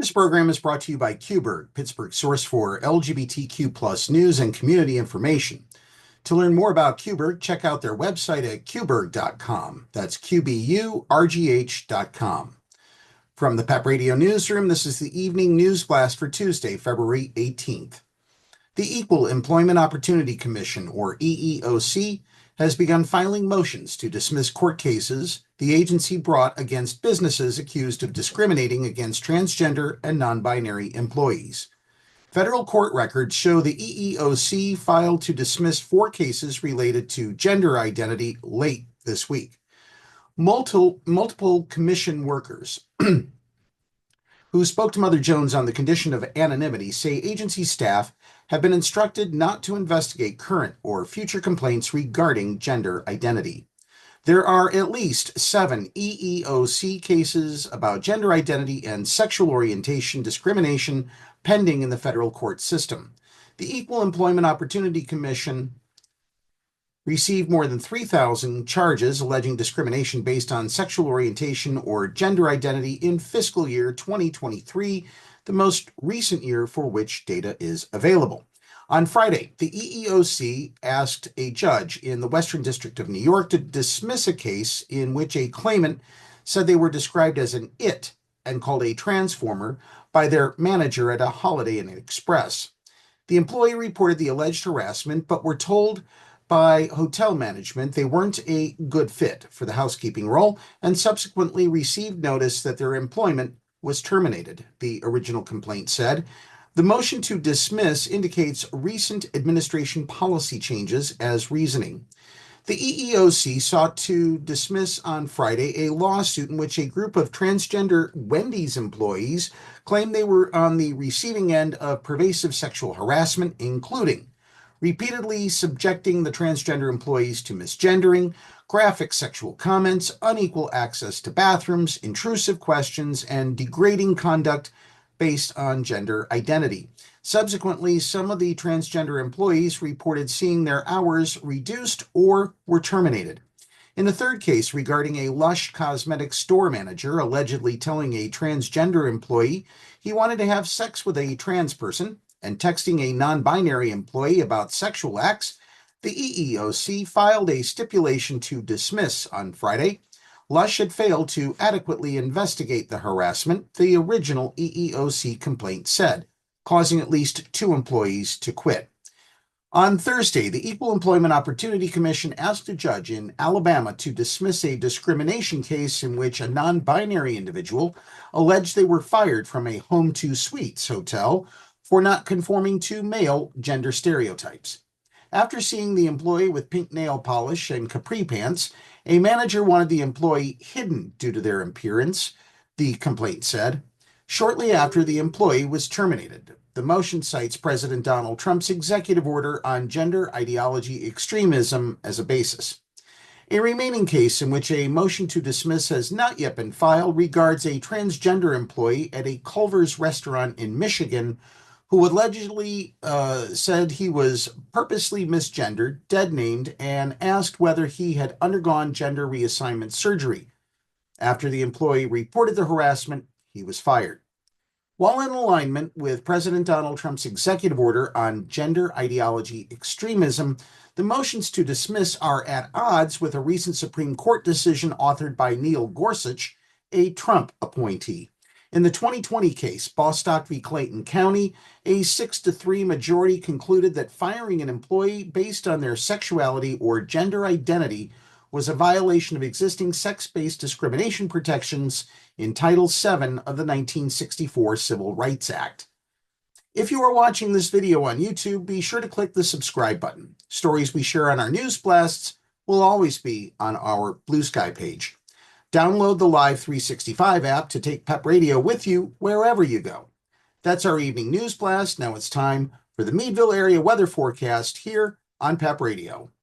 This program is brought to you by Qberg, Pittsburgh's source for LGBTQ+ news and community information. To learn more about Qberg, check out their website at qberg.com. That's QBURGH.com. From the PEP Radio Newsroom, this is the evening news blast for Tuesday, February 18th. The Equal Employment Opportunity Commission, or EEOC, has begun filing motions to dismiss court cases the agency brought against businesses accused of discriminating against transgender and non-binary employees. Federal court records show the EEOC filed to dismiss 4 cases related to gender identity late this week. Multiple commission workers who spoke to Mother Jones on the condition of anonymity say agency staff have been instructed not to investigate current or future complaints regarding gender identity. There are at least 7 EEOC cases about gender identity and sexual orientation discrimination pending in the federal court system. The Equal Employment Opportunity Commission received more than 3,000 charges alleging discrimination based on sexual orientation or gender identity in fiscal year 2023, the most recent year for which data is available. On Friday, the EEOC asked a judge in the Western District of New York to dismiss a case in which a claimant said they were described as an it and called a transformer by their manager at a Holiday Inn Express. The employee reported the alleged harassment, but were told by hotel management they weren't a good fit for the housekeeping role and subsequently received notice that their employment was terminated, the original complaint said. The motion to dismiss indicates recent administration policy changes as reasoning. The EEOC sought to dismiss on Friday a lawsuit in which a group of transgender Wendy's employees claimed they were on the receiving end of pervasive sexual harassment, including repeatedly subjecting the transgender employees to misgendering, graphic sexual comments, unequal access to bathrooms, intrusive questions, and degrading conduct based on gender identity. Subsequently, some of the transgender employees reported seeing their hours reduced or were terminated. In the third case regarding a Lush cosmetics store manager allegedly telling a transgender employee he wanted to have sex with a trans person and texting a non-binary employee about sexual acts, the EEOC filed a stipulation to dismiss on Friday. Lush had failed to adequately investigate the harassment, the original EEOC complaint said, causing at least 2 employees to quit. On Thursday, the Equal Employment Opportunity Commission asked a judge in Alabama to dismiss a discrimination case in which a non-binary individual alleged they were fired from a Home 2 Suites hotel for not conforming to male gender stereotypes. After seeing the employee with pink nail polish and capri pants, a manager wanted the employee hidden due to their appearance, the complaint said. Shortly after, the employee was terminated. The motion cites President Donald Trump's executive order on gender ideology extremism as a basis. A remaining case in which a motion to dismiss has not yet been filed regards a transgender employee at a Culver's restaurant in Michigan who allegedly said he was purposely misgendered, dead-named, and asked whether he had undergone gender reassignment surgery. After the employee reported the harassment, he was fired. While in alignment with President Donald Trump's executive order on gender ideology extremism, the motions to dismiss are at odds with a recent Supreme Court decision authored by Neil Gorsuch, a Trump appointee. In the 2020 case, Bostock v. Clayton County, a 6-3 majority concluded that firing an employee based on their sexuality or gender identity was a violation of existing sex-based discrimination protections in Title VII of the 1964 Civil Rights Act. If you are watching this video on YouTube, be sure to click the subscribe button. Stories we share on our news blasts will always be on our Blue Sky page. Download the Live 365 app to take PEP Radio with you wherever you go. That's our evening news blast. Now it's time for the Meadville area weather forecast here on PEP Radio.